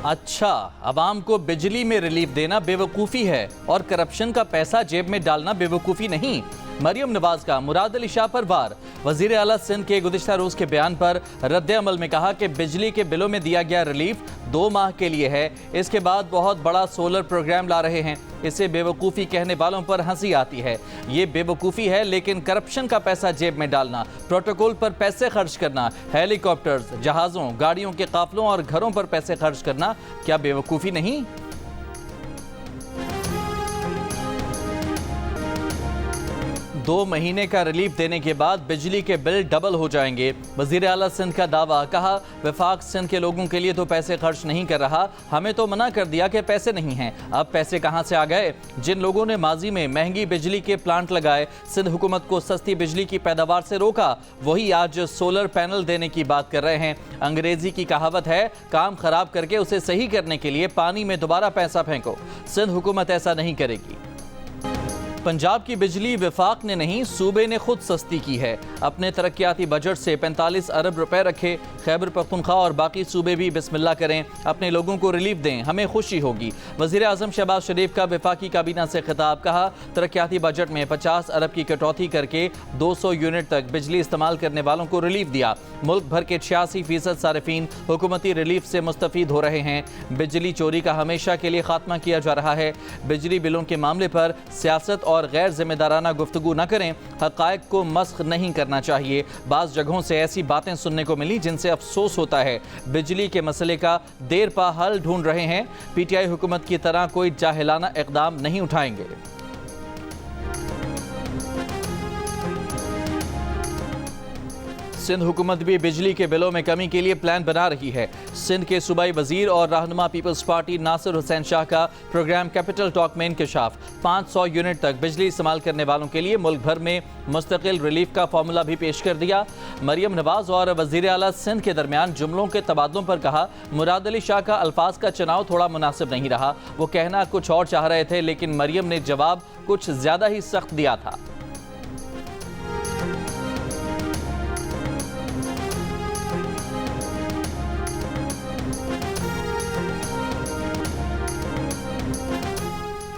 अच्छा, अवाम को बिजली में रिलीफ देना बेवकूफ़ी है और करप्शन का पैसा जेब में डालना बेवकूफ़ी नहीं। मरियम नवाज का मुराद अली शाह पर वार। वजीर आला सिंध के गुज़िश्ता रोज के बयान पर रद्द अमल में कहा कि बिजली के बिलों में दिया गया रिलीफ 2 माह के लिए है। इसके बाद बहुत बड़ा सोलर प्रोग्राम ला रहे हैं। इसे बेवकूफ़ी कहने वालों पर हंसी आती है। ये बेवकूफ़ी है, लेकिन करप्शन का पैसा जेब में डालना, प्रोटोकॉल पर पैसे खर्च करना, हेलीकॉप्टर्स, जहाज़ों, गाड़ियों के काफिलों और घरों पर पैसे खर्च करना क्या बेवकूफ़ी नहीं? दो महीने का रिलीफ देने के बाद बिजली के बिल डबल हो जाएंगे। वजीर आला सिंध का दावा। कहा, वफाक सिंध के लोगों के लिए तो पैसे खर्च नहीं कर रहा, हमें तो मना कर दिया कि पैसे नहीं हैं। अब पैसे कहां से आ गए? जिन लोगों ने माजी में महंगी बिजली के प्लांट लगाए, सिंध हुकूमत को सस्ती बिजली की पैदावार से रोका, वही आज सोलर पैनल देने की बात कर रहे हैं। अंग्रेजी की कहावत है, काम खराब करके उसे सही करने के लिए पानी में दोबारा पैसा फेंको। सिंध हुकूमत ऐसा नहीं करेगी। पंजाब की बिजली वफाक ने नहीं, सूबे ने खुद सस्ती की है। अपने तरक्याती बजट से 45 अरब रुपए रखे। खैबर पख्तूनख्वा और बाकी सूबे भी बिस्मिल्लाह करें, अपने लोगों को रिलीफ दें, हमें खुशी होगी। वज़ीर आज़म शहबाज शरीफ का वफाकी काबीना से खिताब। कहा, तरक्याती बजट में 50 अरब की कटौती करके 200 यूनिट तक बिजली इस्तेमाल करने वालों को रिलीफ दिया। मुल्क भर के 86% सारिफीन हुकूमती रिलीफ से मुस्तफीद हो रहे हैं। बिजली चोरी का हमेशा के लिए खात्मा किया जा रहा है। बिजली बिलों के मामले पर सियासत और गैर जिम्मेदाराना गुफ्तगू न करें। हक़ाइक़ को मस्ख नहीं करना चाहिए। बाज़ जगहों से ऐसी बातें सुनने को मिली जिनसे अफसोस होता है। बिजली के मसले का देर पा हल ढूंढ रहे हैं। पीटीआई हुकूमत की तरह कोई जाहिलाना इक़दाम नहीं उठाएंगे। सिंध हुकूमत भी बिजली के बिलों में कमी के लिए प्लान बना रही है। सिंध के सूबाई वजीर और रहनुमा पीपल्स पार्टी नासिर हुसैन शाह का प्रोग्राम कैपिटल टॉक में इंकशाफ। 500 यूनिट तक बिजली इस्तेमाल करने वालों के लिए मुल्क भर में मुस्तकिल रिलीफ का फॉर्मूला भी पेश कर दिया। मरियम नवाज और वजीर आला सिंध के दरमियान जुमलों के तबादलों पर कहा, मुराद अली शाह का अल्फाज का चुनाव थोड़ा मुनासिब नहीं रहा। वो कहना कुछ और चाह रहे थे, लेकिन मरियम ने जवाब कुछ ज्यादा ही सख्त दिया था।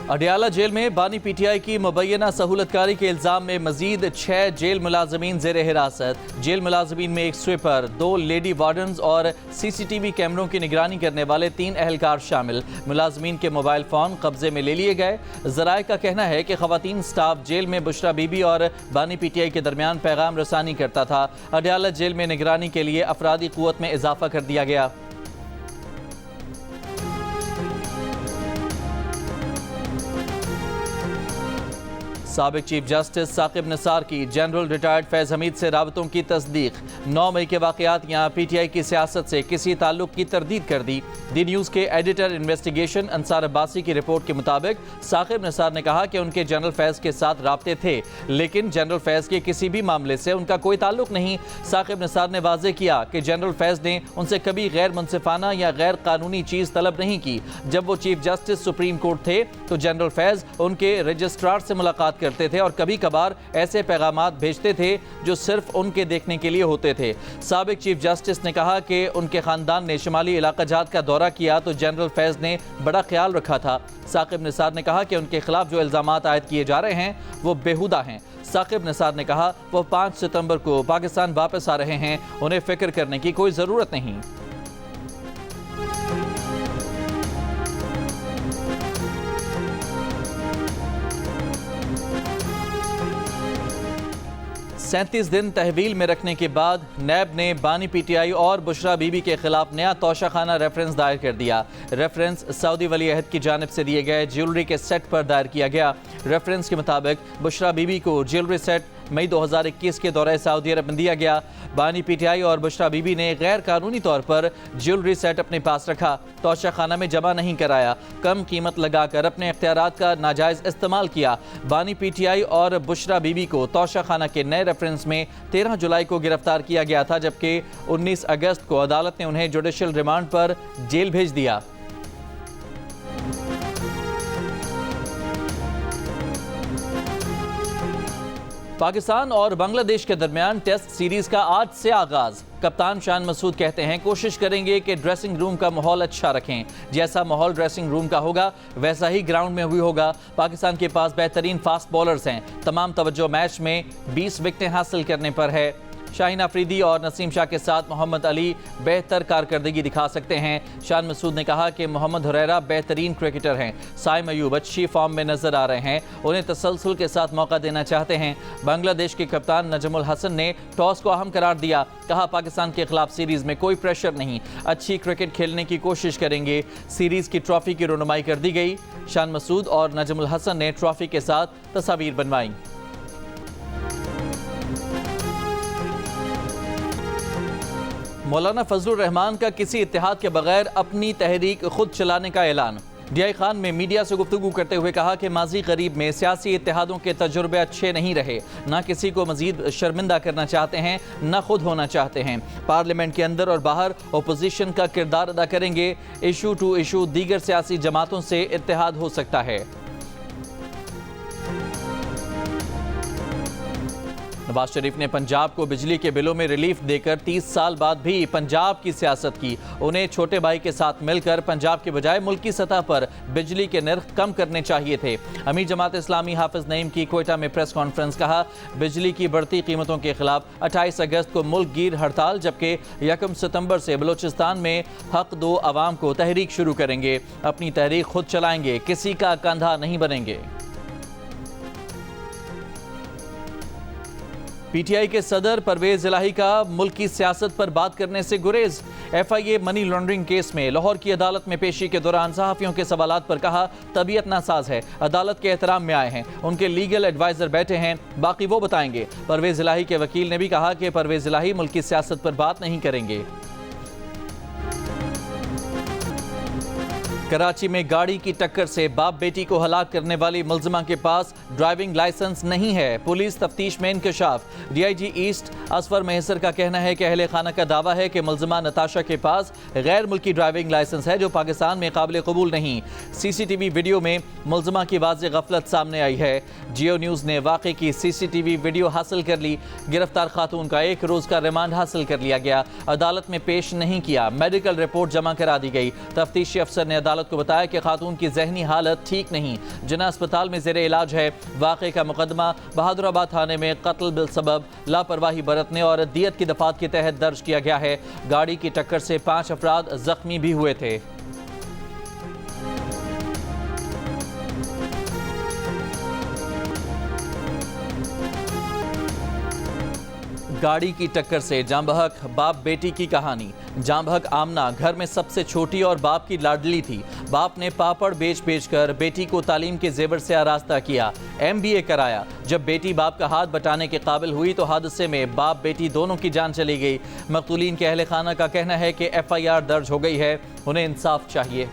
'अडियाला जेल में बानी पीटीआई की मुबैना सहूलतकारी के इल्जाम में मजीद 6 जेल मुलाजमीन जेर हिरासत। जेल मुलाजमीन में एक स्वीपर, 2 लेडी वार्डन्स और CCTV कैमरों की निगरानी करने वाले 3 अहलकार शामिल। मुलाजमीन के मोबाइल फ़ोन कब्जे में ले लिए गए। ज़राए का कहना है कि ख़वातीन स्टाफ जेल में बुशरा बीबी और बानी पीटीआई के दरमियान पैगाम रसानी करता था। अडियाला जेल में निगरानी के लिए अफरादी क़ुव्वत में इजाफा कर दिया गया। साबिक चीफ जस्टिस साकिब निसार की जनरल रिटायर्ड फैज़ हमीद से राबतों की तस्दीक। 9 मई के वाक़यात यहाँ पीटीआई की सियासत से किसी ताल्लुक की तरदीद कर दी। दी न्यूज़ के एडिटर इन्वेस्टिगेशन अंसार अब्बासी की रिपोर्ट के मुताबिक साकिब निसार ने कहा कि उनके जनरल फैज़ के साथ राब्ते थे, लेकिन जनरल फैज़ के किसी भी मामले से उनका कोई ताल्लुक नहीं। साकिब निसार ने वाज़ेह किया कि जनरल फैज़ ने उनसे कभी गैर मुनसिफाना या गैर कानूनी चीज़ तलब नहीं की। जब वो चीफ जस्टिस सुप्रीम कोर्ट थे तो जनरल फैज़ उनके रजिस्ट्रार से मुलाकात करते थे और कभी कभार ऐसे पैगामात भेजते थे जो सिर्फ उनके देखने के लिए होते थे। साबिक चीफ जस्टिस ने कहा कि उनके खानदान ने शुमाली इलाका जात का दौरा किया तो जनरल फैज़ ने बड़ा ख्याल रखा था। साकिब निसार ने कहा कि उनके खिलाफ जो इल्जामात आयद किए जा रहे हैं वो बेहुदा हैं। साकिब निसार ने कहा वो 5 सितंबर को पाकिस्तान वापस आ रहे हैं, उन्हें फिक्र करने की कोई ज़रूरत नहीं। सैंतीस दिन तहवील में रखने के बाद नैब ने बानी पीटीआई और बुशरा बीबी के खिलाफ नया तोशाखाना रेफरेंस दायर कर दिया। रेफरेंस सऊदी वली अहद की जानिब से दिए गए ज्वेलरी के सेट पर दायर किया गया। रेफरेंस के मुताबिक बुशरा बीबी को ज्वेलरी सेट मई 2021 के दौरे सऊदी अरब में दिया गया। बानी पीटीआई और बुशरा बीबी ने गैर कानूनी तौर पर ज्वेलरी सेट अपने पास रखा, तोशाखाना में जमा नहीं कराया, कम कीमत लगाकर अपने इख्तियारात का नाजायज़ इस्तेमाल किया। बानी पीटीआई और बुशरा बीबी को तोशाखाना के नए रेफरेंस में 13 जुलाई को गिरफ्तार किया गया था, जबकि 19 अगस्त को अदालत ने उन्हें जुडिशल रिमांड पर जेल भेज दिया। पाकिस्तान और बांग्लादेश के दरमियान टेस्ट सीरीज का आज से आगाज। कप्तान शान मसूद कहते हैं कोशिश करेंगे कि ड्रेसिंग रूम का माहौल अच्छा रखें। जैसा माहौल ड्रेसिंग रूम का होगा वैसा ही ग्राउंड में भी होगा। पाकिस्तान के पास बेहतरीन फास्ट बॉलर्स हैं। तमाम तवज्जो मैच में 20 विकेटें हासिल करने पर है। शाहीन अफरीदी और नसीम शाह के साथ मोहम्मद अली बेहतर कारकर्दगी दिखा सकते हैं। शान मसूद ने कहा कि मोहम्मद हुरैरा बेहतरीन क्रिकेटर हैं। साइम अयूब अच्छी फॉर्म में नजर आ रहे हैं, उन्हें तसलसल के साथ मौका देना चाहते हैं। बांग्लादेश के कप्तान नजमुल हसन ने टॉस को अहम करार दिया। कहा पाकिस्तान के खिलाफ सीरीज में कोई प्रेशर नहीं, अच्छी क्रिकेट खेलने की कोशिश करेंगे। सीरीज की ट्रॉफी की रुनुमाई कर दी गई। शान मसूद और नजमुल हसन ने ट्रॉफी के साथ तस्वीर बनवाई। मौलाना फजलुर रहमान का किसी इत्तेहाद के बगैर अपनी तहरीक खुद चलाने का ऐलान। डीआई खान में मीडिया से गुफ्तगू करते हुए कहा कि माजी करीब में सियासी इत्तेहादों के तजुर्बे अच्छे नहीं रहे, ना किसी को मजीद शर्मिंदा करना चाहते हैं, ना खुद होना चाहते हैं। पार्लियामेंट के अंदर और बाहर अपोजिशन का किरदार अदा करेंगे। इशू टू इशू दीगर सियासी जमातों से इत्तेहाद हो सकता है। नवाज शरीफ ने पंजाब को बिजली के बिलों में रिलीफ देकर 30 साल बाद भी पंजाब की सियासत की। उन्हें छोटे भाई के साथ मिलकर पंजाब के बजाय मुल्की सतह पर बिजली के नर्ख कम करने चाहिए थे। अमीर जमात इस्लामी हाफिज नईम की कोयटा में प्रेस कॉन्फ्रेंस। कहा बिजली की बढ़ती कीमतों के खिलाफ 28 अगस्त को मुल्क गिर हड़ताल, जबकि 1 सितंबर से बलोचिस्तान में हक दो अवाम को तहरीक शुरू करेंगे। अपनी तहरीक खुद चलाएंगे, किसी का कंधा नहीं बनेंगे। पीटीआई के सदर परवेज इलाही का मुल्क की सियासत पर बात करने से गुरेज। एफआईए मनी लॉन्ड्रिंग केस में लाहौर की अदालत में पेशी के दौरान सहाफियों के सवालात पर कहा तबीयत नासाज है, अदालत के एहतराम में आए हैं, उनके लीगल एडवाइजर बैठे हैं, बाकी वो बताएंगे। परवेज इलाही के वकील ने भी कहा कि परवेज इलाही मुल्क की सियासत पर बात नहीं करेंगे। कराची में गाड़ी की टक्कर से बाप बेटी को हलाक करने वाली मुलजिमा के पास ड्राइविंग लाइसेंस नहीं है। पुलिस तफ्तीश में इंकशाफ। डीआईजी ईस्ट असफर मेहसर का कहना है कि अहले खाना का दावा है कि मुलजिमा नताशा के पास गैर मुल्की ड्राइविंग लाइसेंस है जो पाकिस्तान में काबिल कबूल नहीं। सीसीटीवी वीडियो में मुलजिमा की वाज़ेह गफलत सामने आई है। जियो न्यूज़ ने वाक़े की सीसीटीवी वीडियो हासिल कर ली। गिरफ्तार खातून का 1 रोज़ का रिमांड हासिल कर लिया गया। अदालत में पेश नहीं किया। मेडिकल रिपोर्ट जमा करा दी गई। तफ्तीशी अफसर ने अदालत को बताया कि खातून की जहनी हालत ठीक नहीं, जिन्ना अस्पताल में ज़ेरे इलाज है। वाक़े का मुकदमा बहादुराबाद थाने में कत्ल बिलसबब लापरवाही बरतने और दियत की दफात के तहत दर्ज किया गया है। गाड़ी की टक्कर से 5 अफराद जख्मी भी हुए थे। गाड़ी की टक्कर से जांबहक बाप बेटी की कहानी। जांबहक आमना घर में सबसे छोटी और बाप की लाडली थी। बाप ने पापड़ बेच कर बेटी को तालीम के जेवर से आरास्ता किया, MBA कराया। जब बेटी बाप का हाथ बटाने के काबिल हुई तो हादसे में बाप बेटी दोनों की जान चली गई। मकतूलीन के अहले खाना का कहना है कि FIR दर्ज हो गई है, उन्हें इंसाफ चाहिए।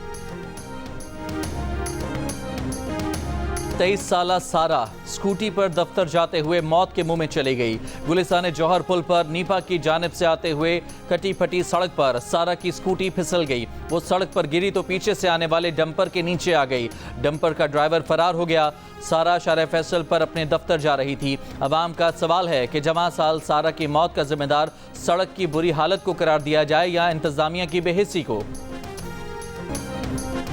23 साला सारा स्कूटी पर दफ्तर जाते हुए मौत के मुंह में चली गई। गुलिस्तान जौहर पुल पर नीपा की जानिब से आते हुए कटी फटी सड़क पर सारा की स्कूटी फिसल गई। वो सड़क पर गिरी तो पीछे से आने वाले डंपर के नीचे आ गई। डंपर का ड्राइवर फरार हो गया। सारा शारे फैसल पर अपने दफ्तर जा रही थी। अवाम का सवाल है कि जवां साल सारा की मौत का जिम्मेदार सड़क की बुरी हालत को करार दिया जाए या इंतजामिया की बेहिस्सी को।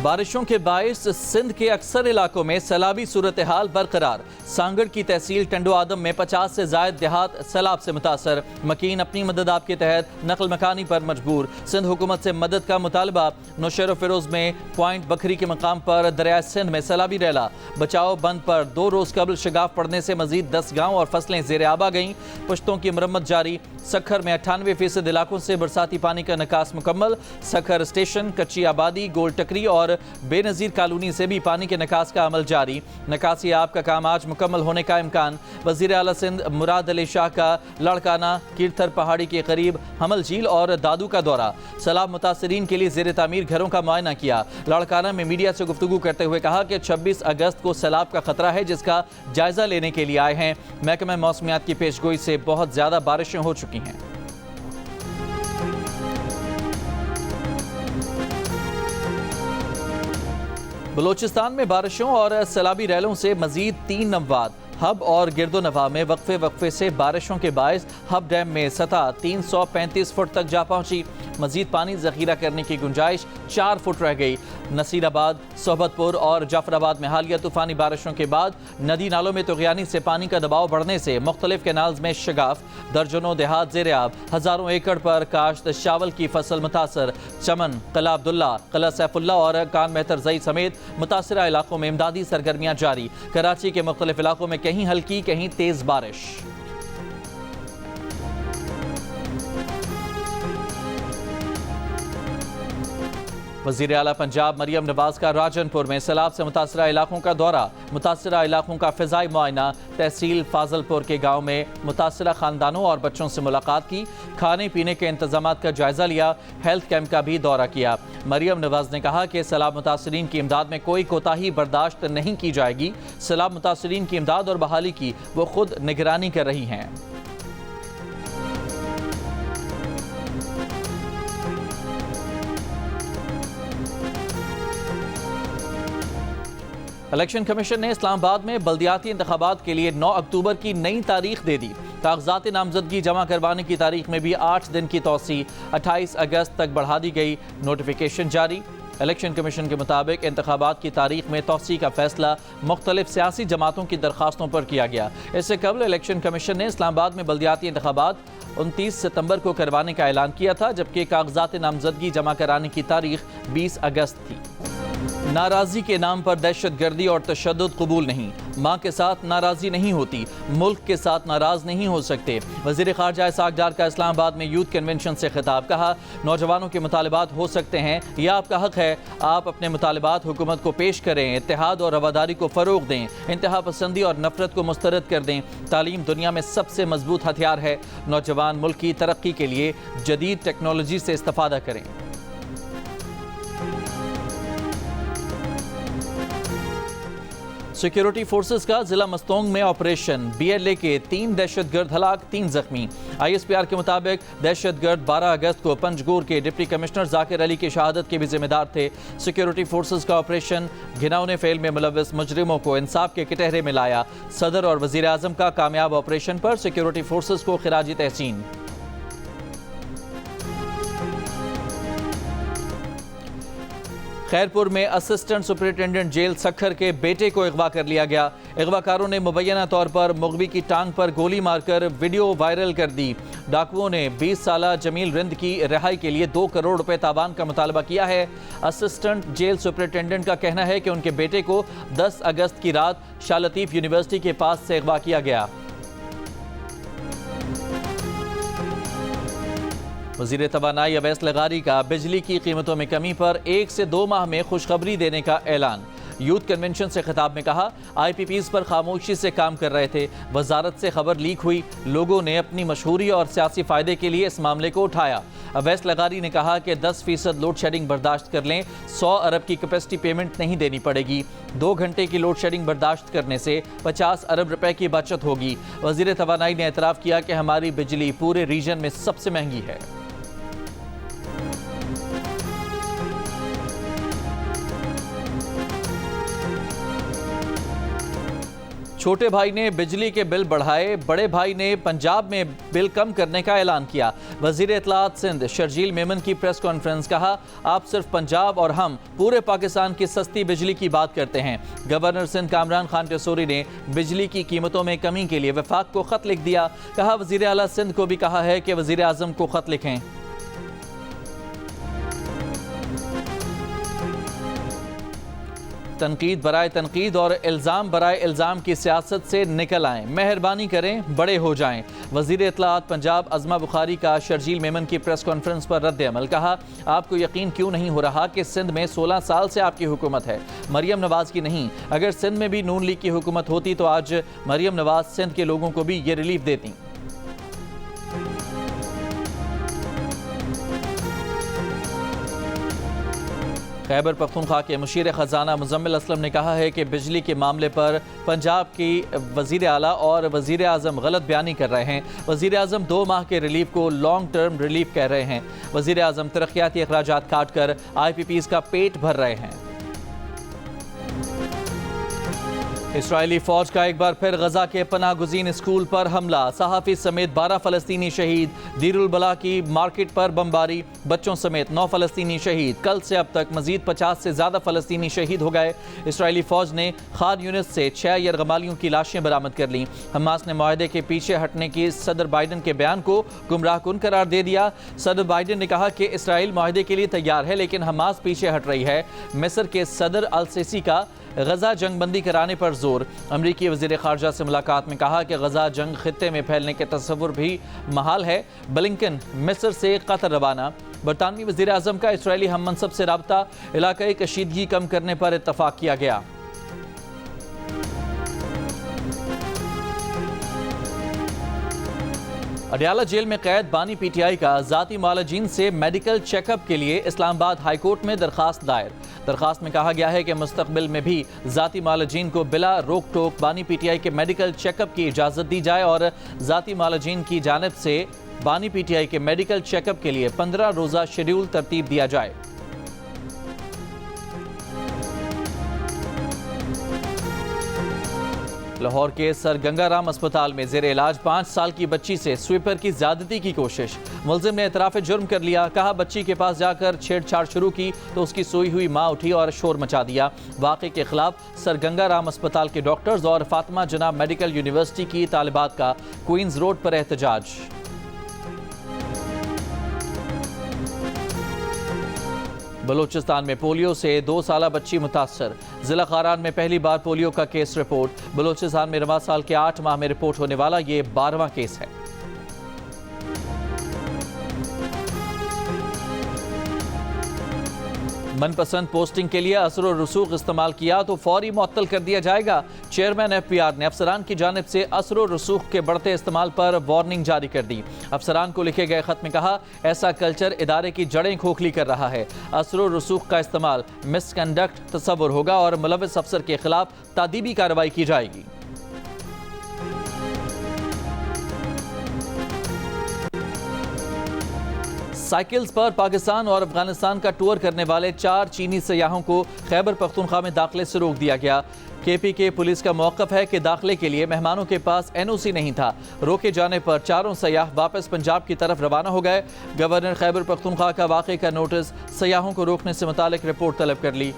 बारिशों के बायस सिंध के अक्सर इलाकों में सैलाबी सूरत हाल बरकरार। सांगड़ की तहसील टंडो आदम में 50 से ज़ायद देहात सैलाब से मुतासर। मकीन अपनी मदद आपके तहत नकल मकानी पर मजबूर। सिंध हुकूमत से मदद का मुतालबा। नौशेर फिरोज में पॉइंट बखरी के मकाम पर दरियाए सिंध में सैलाबी रैला। बचाव बंद पर 2 रोज़ कबल शगाफ पड़ने से मजीद 10 गाँव और फसलें ज़ेर आब आ गईं। पुश्तों की मरम्मत जारी। सखर में 98% इलाकों से बरसाती पानी का निकास मुकम्मल। सखर स्टेशन, कच्ची आबादी, गोल टकरी और बेनज़ीर कॉलोनी से भी पानी के निकास का अमल जारी। निकासी आब का काम आज मुकम्मल होने का इम्कान। वज़ीर आला सिंध मुराद अली शाह का लड़काना, कीरथर पहाड़ी के करीब हमल झील और दादू का दौरा। सैलाब मुतासरीन के लिए ज़ेर तामीर घरों का मुआयना किया। लड़काना में मीडिया से गुफ्तगू करते हुए कहा कि 26 अगस्त को सैलाब का खतरा है, जिसका जायजा लेने के लिए आए हैं। महकमा मौसमियात की पेशगोई से बहुत ज़्यादा बारिशें हो चुकी हैं। बलोचिस्तान में बारिशों और सैलाबी रैलों से मजीद 3 अमवात। हब और गिरदोनवा में वक्फे से बारिशों के बायस हब डैम में सतह 335 फुट तक जा पहुंची। मजीद पानी जखीरा करने की गुंजाइश 4 फुट रह गई। नसीराबाद, सोहबतपुर और जाफराबाद में हालिया तूफानी बारिशों के बाद नदी नालों में तुगयानी से पानी का दबाव बढ़ने से मुख्तलिफ कैनाल्स में शगाफ, दर्जनों देहात ज़ेर-ए-आब, हज़ारों एकड़ पर काश्त चावल की फसल मुतासर। चमन, किला अब्दुल्ला, किला सैफुल्ला और कान मेहतर जई समेत मुतासरा इलाकों में इमदादी सरगर्मियां जारी। कराची के मुख्तलिफ इलाकों में कहीं हल्की कहीं तेज बारिश। वज़ीर आला पंजाब मरियम नवाज का राजनपुर में सैलाब से मुतासरा इलाकों का दौरा। मुतासरा इलाकों का फ़िज़ाई मुआयना। तहसील फाजलपुर के गाँव में मुतासरा ख़ानदानों और बच्चों से मुलाकात की। खाने पीने के इंतजामात का जायज़ा लिया। हेल्थ कैंप का भी दौरा किया। मरियम नवाज ने कहा कि सैलाब मुतासरीन की इमदाद में कोई कोताही बर्दाश्त नहीं की जाएगी। सैलाब मुतासरीन की इमदाद और बहाली की वो खुद निगरानी कर रही हैं। इलेक्शन कमीशन ने इस्लामाबाद में बल्दियाती इंतखाबात के लिए 9 अक्टूबर की नई तारीख दे दी। कागजात नामजदगी जमा करवाने की तारीख में भी 8 दिन की तौसी 28 अगस्त तक बढ़ा दी गई। नोटिफिकेशन जारी। इलेक्शन कमीशन के मुताबिक इंतखाबात की तारीख में तौसी का फैसला मुख्तलिफ सियासी जमातों की दरखास्तों पर किया गया। इससे कबल इलेक्शन कमीशन ने इस्लामाबाद में बल्दियाती इंतखाबात 29 सितंबर को करवाने का ऐलान किया था, जबकि कागजात नामजदगी जमा कराने की तारीख 20 अगस्त थी। नाराजी के नाम पर दहशतगर्दी और तशद्दुद कबूल नहीं। माँ के साथ नाराजी नहीं होती, मुल्क के साथ नाराज नहीं हो सकते। वज़ीर ख़ारजा इसहाक़ डार का इस्लामाबाद में यूथ कन्वेंशन से खिताब। कहा, नौजवानों के मुतालबात हो सकते हैं, यह आपका हक है। आप अपने मुतालबात हुकूमत को पेश करें, इत्तेहाद और रवादारी को फ़रोग़ दें, इंतहा पसंदी और नफरत को मुस्तरद कर दें। तालीम दुनिया में सबसे मजबूत हथियार है। नौजवान मुल्क की तरक्की के लिए जदीद टेक्नोलॉजी से इस्तेफ़ादा करें। सिक्योरिटी फोर्सेस का जिला मस्तोंग में ऑपरेशन। BLA के 3 दहशतगर्द हलाक, 3 जख्मी। ISPR के मुताबिक दहशतगर्द 12 अगस्त को पंजगूर के डिप्टी कमिश्नर जाकिर अली की शहादत के भी जिम्मेदार थे। सिक्योरिटी फोर्सेस का ऑपरेशन घिनौने फेल में मुलव्वस मुजरिमों को इंसाफ के कटहरे में लाया। सदर और वजीर आजम का कामयाब ऑपरेशन पर सिक्योरिटी फोर्सेस को खिराजी तहसीन। खैरपुर में असिस्टेंट सुपरिटेंडेंट जेल सखर के बेटे को अगवा कर लिया गया। अगवाकारों ने मुबैना तौर पर मुगवी की टांग पर गोली मारकर वीडियो वायरल कर दी। डाकुओं ने 20 साला जमील रिंद की रिहाई के लिए 2 करोड़ रुपए तावान का मुतालबा किया है। असिस्टेंट जेल सुपरिटेंडेंट का कहना है कि उनके बेटे को 10 अगस्त की रात शाह लतीफ यूनिवर्सिटी के पास से अगवा किया गया। वज़ीर तवानाई अवैस लगारी का बिजली की कीमतों में कमी पर 1 से 2 माह में खुशखबरी देने का ऐलान। यूथ कन्वेंशन से खिताब में कहा, IPPs पर खामोशी से काम कर रहे थे। वजारत से खबर लीक हुई, लोगों ने अपनी मशहूरी और सियासी फ़ायदे के लिए इस मामले को उठाया। अवैस लगारी ने कहा कि 10% लोड शेडिंग बर्दाश्त कर लें, 100 अरब की कैपेसिटी पेमेंट नहीं देनी पड़ेगी। 2 घंटे की लोड शेडिंग बर्दाश्त करने से 50 अरब रुपए की बचत होगी। वज़ीर तवानाई ने एतराफ़ किया कि हमारी बिजली पूरे रीजन में सबसे महंगी है। छोटे भाई ने बिजली के बिल बढ़ाए, बड़े भाई ने पंजाब में बिल कम करने का ऐलान किया। वज़ीर इत्तलाआत सिंध शर्जील मेमन की प्रेस कॉन्फ्रेंस। कहा, आप सिर्फ पंजाब और हम पूरे पाकिस्तान की सस्ती बिजली की बात करते हैं। गवर्नर सिंध कामरान खान टेसोरी ने बिजली की कीमतों में कमी के लिए वफाक को खत लिख दिया। कहा, वज़ीर आला सिंध को भी कहा है कि वज़ीर आज़म को खत लिखें। तनकीद बराए तनकीद और इल्ज़ाम बराए इल्ज़ाम की सियासत से निकल आएँ, मेहरबानी करें, बड़े हो जाएं। वज़ीर इत्तलाआत पंजाब अज़मा बुखारी का शर्जील मेमन की प्रेस कॉन्फ्रेंस पर रद्द अमल। कहा, आपको यकीन क्यों नहीं हो रहा कि सिंध में 16 साल से आपकी हुकूमत है, मरियम नवाज की नहीं। अगर सिंध में भी नून लीग की हुकूमत होती तो आज मरियम नवाज सिंध के लोगों को भी ये रिलीफ देती। खैबर पख्तूनख्वा के मुशीर ख़जाना मुज़म्मिल असलम ने कहा है कि बिजली के मामले पर पंजाब की वज़ीर आला और वज़ीर आज़म गलत बयानी कर रहे हैं। वज़ीर आज़म 2 माह के रिलीफ को लॉन्ग टर्म रिलीफ कह रहे हैं। वज़ीर आज़म तरक्याती अखराजात काट कर IPPs का पेट भर रहे हैं। इस्राएली फौज का एक बार फिर गजा के पनाह गुज़ीन स्कूल पर हमला, सहाफ़ी समेत 12 फ़लस्तीनी शहीद। दीरुल बला की मार्केट पर बमबारी, बच्चों समेत 9 फ़लस्तीनी शहीद। कल से अब तक मजीद 50 से ज़्यादा फ़लस्तीनी शहीद हो गए। इस्राएली फौज ने खान यूनिस से 6 यरगमालियों की लाशें बरामद कर लीं। हमास ने मुआहदे के पीछे हटने की सदर बाइडन के बयान को गुमराहकुन करार दे दिया। सदर बाइडन ने कहा कि इसराइल मुआहदे के लिए तैयार है, लेकिन हमास पीछे हट रही है। मिस्र के सदर अल सीसी का गजा जंग बंदी कराने पर जोर। अमरीकी वज़ीर ख़ारजा से मुलाकात में कहा कि गजा जंग खित्ते में फैलने के तस्वुर भी महाल है। ब्लिंकन मिस्र से कतर रवाना। बरतानवी वज़ीर आज़म का इसराइली हम मनसब से राब्ता, इलाकाई कशीदगी कम करने पर इत्तफाक किया गया। अडयाला जेल में कैद बानी पीटीआई का ज़ाती मालजीन से मेडिकल चेकअप के लिए इस्लामाबाद हाईकोर्ट में दरखास्त दायर। दरखास्त में कहा गया है कि मुस्तकबिल में भी ज़ाती मालजीन को बिला रोक टोक बानी पीटीआई के मेडिकल चेकअप की इजाज़त दी जाए और ज़ाती मालजीन की जानिब से बानी पीटीआई के मेडिकल चेकअप के लिए 15 रोज़ा शेड्यूल तरतीब दिया जाए। लाहौर के सर गंगाराम अस्पताल में जेर इलाज 5 साल की बच्ची से स्वीपर की ज्यादती की कोशिश। मुलजिम ने एतराफ़ जुर्म कर लिया। कहा बच्ची के पास जाकर छेड़छाड़ शुरू की तो उसकी सोई हुई मां उठी और शोर मचा दिया। वाक़े के खिलाफ सर गंगाराम अस्पताल के डॉक्टर्स और फातिमा जनाब मेडिकल यूनिवर्सिटी की तालिबात का क्वींस रोड पर एहतजाज। बलूचिस्तान में पोलियो से 2 साला बच्ची मुतासर। जिला खारान में पहली बार पोलियो का केस रिपोर्ट। बलूचिस्तान में रवा साल के 8 माह में रिपोर्ट होने वाला ये 12वां केस है। मनपसंद पोस्टिंग के लिए असर और रसूख इस्तेमाल किया तो फौरी मुअत्तल कर दिया जाएगा। चेयरमैन एफपीआर ने अफसरान की जानिब से असर और रसूख के बढ़ते इस्तेमाल पर वार्निंग जारी कर दी। अफसरान को लिखे गए खत में कहा ऐसा कल्चर इदारे की जड़ें खोखली कर रहा है। असर और रसूख का इस्तेमाल मिसकंडक्ट तस्वुर होगा और मुलव्विस अफसर के खिलाफ तादीबी कार्रवाई की जाएगी। साइकिल्स पर पाकिस्तान और अफगानिस्तान का टूर करने वाले 4 चीनी सयाहों को खैबर पख्तूनख्वा में दाखिले से रोक दिया गया। केपीके पुलिस का मौक़िफ़ है कि दाखिले के लिए मेहमानों के पास एनओसी नहीं था। रोके जाने पर चारों सयाह वापस पंजाब की तरफ रवाना हो गए। गवर्नर खैबर पख्तूनख्वा का वाक़े का नोटिस सयाहों को रोकने से मुतालिक रिपोर्ट तलब कर ली।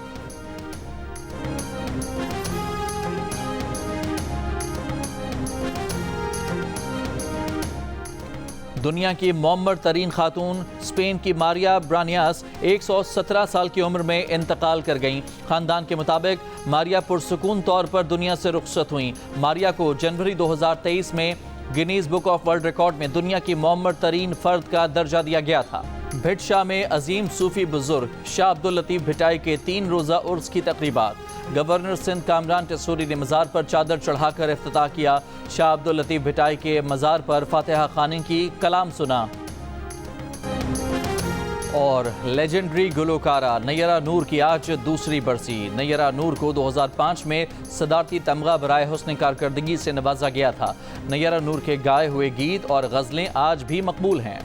दुनिया की मौम्मर तरीन खातून स्पेन की मारिया ब्रानियास 117 साल की उम्र में इंतकाल कर गईं। खानदान के मुताबिक मारिया पुरसुकून तौर पर दुनिया से रुखसत हुई। मारिया को जनवरी 2023 में Guinness book of world record में दुनिया की मौम्मर तरीन फर्द का दर्जा दिया गया था। भिट शाह में अजीम सूफी बुजुर्ग शाह अब्दुल लतीफ़ भिटाई के 3 रोज़ा उर्स की तकरीबात। गवर्नर सिंध कामरान टेसूरी ने मज़ार पर चादर चढ़ाकर इफ्तिताह किया। शाह अब्दुल लतीफ़ भिटाई के मज़ार पर फातिहा खानी की कलाम सुना। और लेजेंडरी गुलकारा नैयरा नूर की आज दूसरी बरसी। नैयरा नूर को 2005 में सदारती तमगा बराए हुस्न कारकर्दगी से नवाजा गया था। नैयरा नूर के गाए हुए गीत और गज़लें आज भी मकबूल हैं।